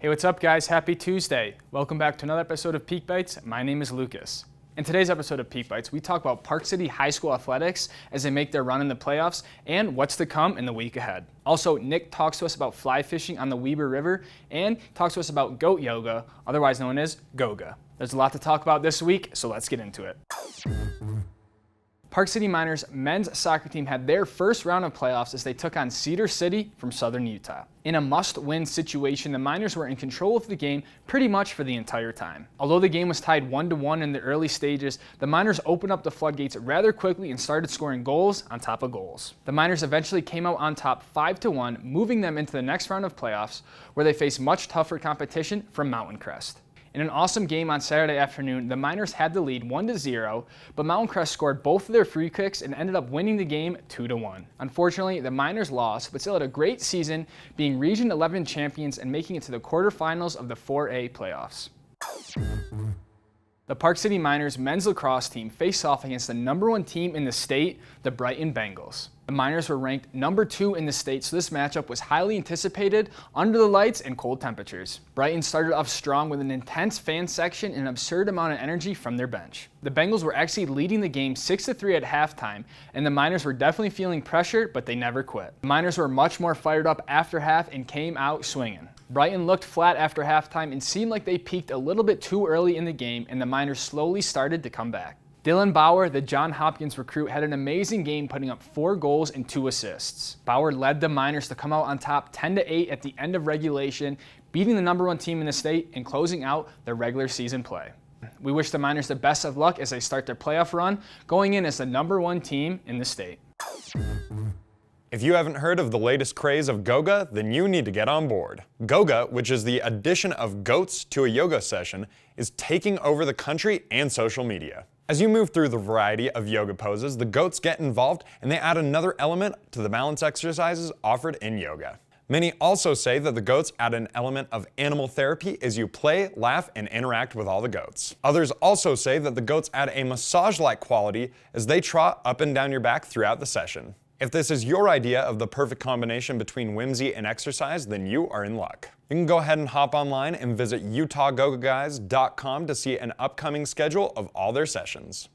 Hey, what's up guys? Happy Tuesday. Welcome back to another episode of Peak Bytes. My name is Lucas. In today's episode of Peak Bytes, we talk about Park City High School athletics as they make their run in the playoffs and what's to come in the week ahead. Also, Nick talks to us about fly fishing on the Weber River and talks to us about goat yoga, otherwise known as Goga. There's a lot to talk about this week, so let's get into it. Park City Miners men's soccer team had their first round of playoffs as they took on Cedar City from Southern Utah. In a must-win situation, the Miners were in control of the game pretty much for the entire time. Although the game was tied 1-1 in the early stages, the Miners opened up the floodgates rather quickly and started scoring goals on top of goals. The Miners eventually came out on top 5-1, moving them into the next round of playoffs, where they faced much tougher competition from Mountain Crest. In an awesome game on Saturday afternoon, the Miners had the lead 1-0, but Mountain Crest scored both of their free kicks and ended up winning the game 2-1. Unfortunately, the Miners lost, but still had a great season, being Region 11 champions and making it to the quarterfinals of the 4A playoffs. The Park City Miners men's lacrosse team faced off against the #1 team in the state, the Brighton Bengals. The Miners were ranked #2 in the state, so this matchup was highly anticipated under the lights and cold temperatures. Brighton started off strong with an intense fan section and an absurd amount of energy from their bench. The Bengals were actually leading the game 6-3 at halftime, and the Miners were definitely feeling pressure, but they never quit. The Miners were much more fired up after half and came out swinging. Brighton looked flat after halftime and seemed like they peaked a little bit too early in the game, and the Miners slowly started to come back. Dylan Bauer, the John Hopkins recruit, had an amazing game, putting up 4 goals and 2 assists. Bauer led the Miners to come out on top 10-8 at the end of regulation, beating the #1 team in the state and closing out their regular season play. We wish the Miners the best of luck as they start their playoff run, going in as the #1 team in the state. If you haven't heard of the latest craze of Goga, then you need to get on board. Goga, which is the addition of goats to a yoga session, is taking over the country and social media. As you move through the variety of yoga poses, the goats get involved and they add another element to the balance exercises offered in yoga. Many also say that the goats add an element of animal therapy as you play, laugh, and interact with all the goats. Others also say that the goats add a massage-like quality as they trot up and down your back throughout the session. If this is your idea of the perfect combination between whimsy and exercise, then you are in luck. You can go ahead and hop online and visit utahgogaguys.com to see an upcoming schedule of all their sessions.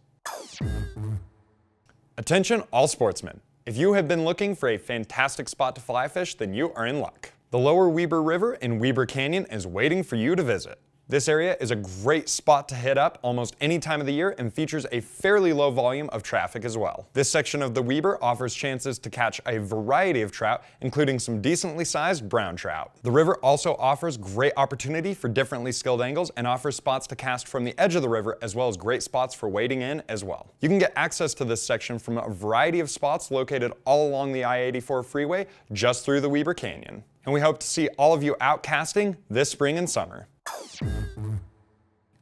Attention all sportsmen. If you have been looking for a fantastic spot to fly fish, then you are in luck. The lower Weber River in Weber Canyon is waiting for you to visit. This area is a great spot to hit up almost any time of the year and features a fairly low volume of traffic as well. This section of the Weber offers chances to catch a variety of trout, including some decently sized brown trout. The river also offers great opportunity for differently skilled angles and offers spots to cast from the edge of the river, as well as great spots for wading in as well. You can get access to this section from a variety of spots located all along the I-84 freeway just through the Weber Canyon. And we hope to see all of you out casting this spring and summer.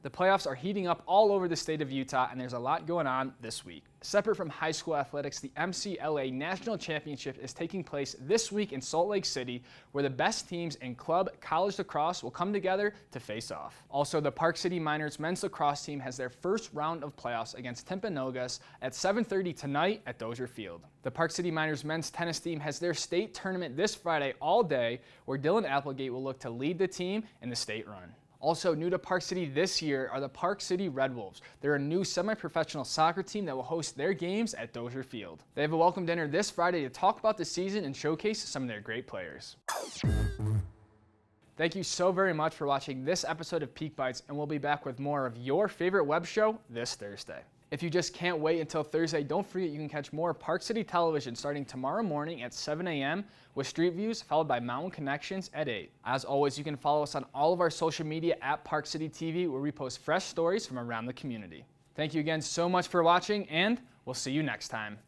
The playoffs are heating up all over the state of Utah, and there's a lot going on this week. Separate from high school athletics, the MCLA National Championship is taking place this week in Salt Lake City, where the best teams in club college lacrosse will come together to face off. Also, the Park City Miners men's lacrosse team has their first round of playoffs against Timpanogos at 7:30 tonight at Dozier Field. The Park City Miners men's tennis team has their state tournament this Friday all day, where Dylan Applegate will look to lead the team in the state run. Also new to Park City this year are the Park City Red Wolves. They're a new semi-professional soccer team that will host their games at Dozier Field. They have a welcome dinner this Friday to talk about the season and showcase some of their great players. Thank you so very much for watching this episode of Peak Bytes, and we'll be back with more of your favorite web show this Thursday. If you just can't wait until Thursday, don't forget you can catch more Park City television starting tomorrow morning at 7 a.m. with Street Views, followed by Mountain Connections at 8. As always, you can follow us on all of our social media at Park City TV, where we post fresh stories from around the community. Thank you again so much for watching, and we'll see you next time.